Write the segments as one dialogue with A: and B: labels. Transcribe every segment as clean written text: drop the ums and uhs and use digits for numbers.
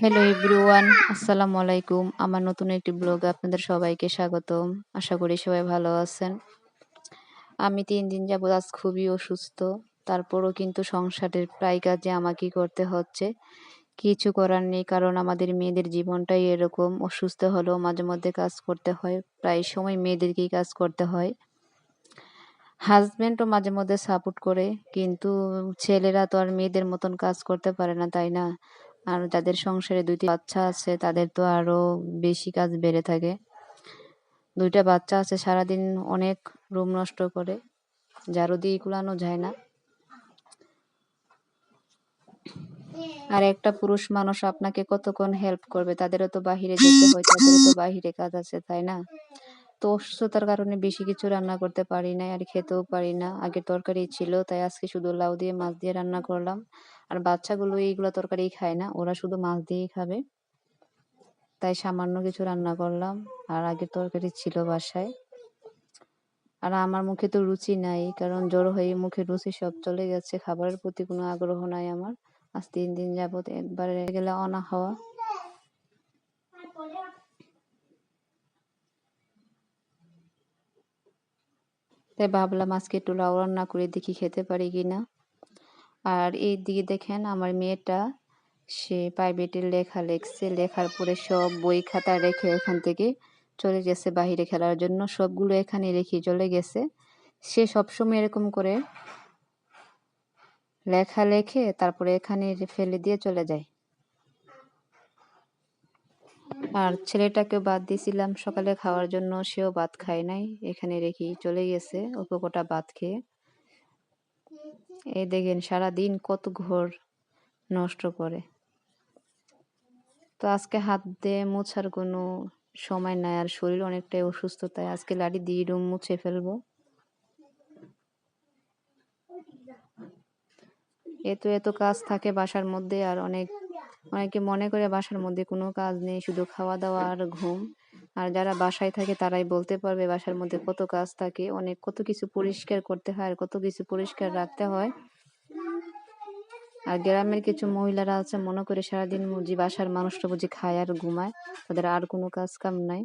A: Hello everyone, আসসালামু আলাইকুম। আমার নতুন একটি ব্লগে আপনাদের সবাইকে স্বাগতম। আশা করি সবাই ভালো আছেন। আমি ৩ দিন যাবৎ আজ খুবই অসুস্থ। তারপরও কিন্তু সংসারের প্রায় কাজে আমাকেই করতে হচ্ছে। কিছু করার নেই, কারণ আমাদের মেয়েদের জীবনটাই এরকম। অসুস্থ হলেও মাঝে মধ্যে কাজ করতে হয়। প্রায় সময় মেয়েদেরকেই কাজ করতে হয়। হাসব্যান্ডও মাঝে মধ্যে সাপোর্ট করে, কিন্তু ছেলেরা তো আর মেয়েদের মতন কাজ করতে পারে না, তাই না? আর যাদের সংসারে ২টি বাচ্চা আছে তাদের তো আরো বেশি কাজ বেড়ে থাকে। ২ টা বাচ্চা আছে, সারাদিন অনেক রুম নষ্ট করে। ঝাড়ু দিয়ে কুলানো যায় না। আর একটা পুরুষ মানুষ আপনাকে কতক্ষণ হেল্প করবে? তাদেরও তো বাহিরে যেতে হয়, তাদেরও তো বাহিরে কাজ আছে, তাই না? তো অসুস্থতার কারণে বেশি কিছু রান্না করতে পারি নাই, আর খেতেও পারি না। আগে তরকারি ছিল, তাই আজকে শুধু লাউ দিয়ে মাছ দিয়ে রান্না করলাম। আর বাচ্চাগুলো এইগুলা তরকারি খায় না, ওরা শুধু মাছ দিয়েই খাবে। তাই সামান্য কিছু রান্না করলাম। আর আগের তরকারি ছিল বাসায়। আর আমার মুখে তো রুচি নাই, কারণ জ্বর হয়ে মুখে রুচি সব চলে গেছে। খাবারের প্রতি কোনো আগ্রহ নাই আমার। আজ ৩ দিন যাবত একবারে গেলে অনা খাওয়া। তাই ভাবলাম আজকে একটু লাউ রান্না করে দেখি খেতে পারি কিনা। আর এইদিকে দেখেন আমার মেয়েটা, সে প্রাইভেটের লেখা লেখছে। লেখার পরে সব বই খাতা রেখে এখান থেকে চলে গেছে বাহিরে খেলার জন্য। সবগুলো এখানে রেখে চলে গেছে। সে সবসময় এরকম করে লেখা লেখে তারপরে এখানে ফেলে দিয়ে চলে যায়। আর ছেলেটাকে বাদ দিয়েছিলাম সকালে খাওয়ার জন্য, সেও ভাত খায় নাই, এখানে রেখেই চলে গেছে অল্প কটা ভাত খেয়ে। এই দেখেন সারাদিন কত ঘর নষ্ট করে। তো আজকে হাত দিয়ে মোছার কোনো সময় নাই, আর শরীর অনেকটাই অসুস্থ, তাই আজকে লাঠি দিয়ে রুম মুছে ফেলবো। এত কাজ থাকে বাসার মধ্যে, আর অনেকে মনে করে বাসার মধ্যে কোনো কাজ নেই, শুধু খাওয়া দাওয়া আর ঘুম। আর যারা বাসায় থাকে তারাই বলতে পারবে বাসার মধ্যে কত কাজ থাকে। কত কিছু পরিষ্কার করতে হয়, আর কত কিছু পরিষ্কার রাখতে হয়। আর গ্রামের কিছু মহিলারা আছে, মনে করে সারাদিন বুঝি বাসার মানুষটা বুঝি খায় আর ঘুমায়, তাদের আর কোনো কাজ কাম নাই।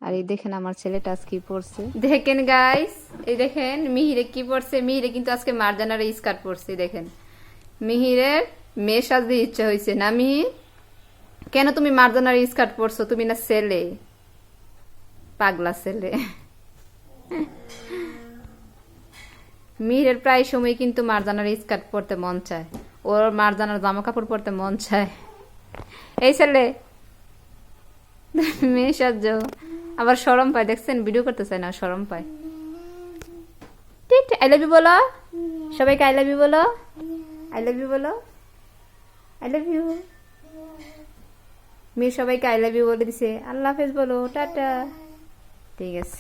A: আর এই দেখেন আমার ছেলেটা আজ কি পরছে, দেখেন গাইস। এই দেখেন মিহিরে কি পরছে। মিহিরে কিন্তু আজকে মারজানার স্কার্ট পরছে। দেখেন মিহিরের মেয়ে সাজতে ইচ্ছা হয়েছে না। মিহির, কেন তুমি মারজানার স্কার্ট পরছো? তুমি না ছেলে, পাগলা ছেলে। মিহিরের প্রায় সময় কিন্তু মারজানার স্কার্ট পরতে মন চায়, ওর মারজানার জামা কাপড় পরতে মন চায়। এই ছেলে মেয়ে সাজ, আবার শরম পায়। দেখছেন ভিডিও করতে চায় না, শরম পায়। ঠিক আই লাভ ইউ বলো সবাইকে, আই লাভ ইউ বলো, আই লাভ ইউ বলো, আই লাভ ইউ। মেয়ে সবাইকে আই লাভ ইউ বলে দিছে। আল্লাহ হাফেজ বলো, টাটা। ঠিক আছে।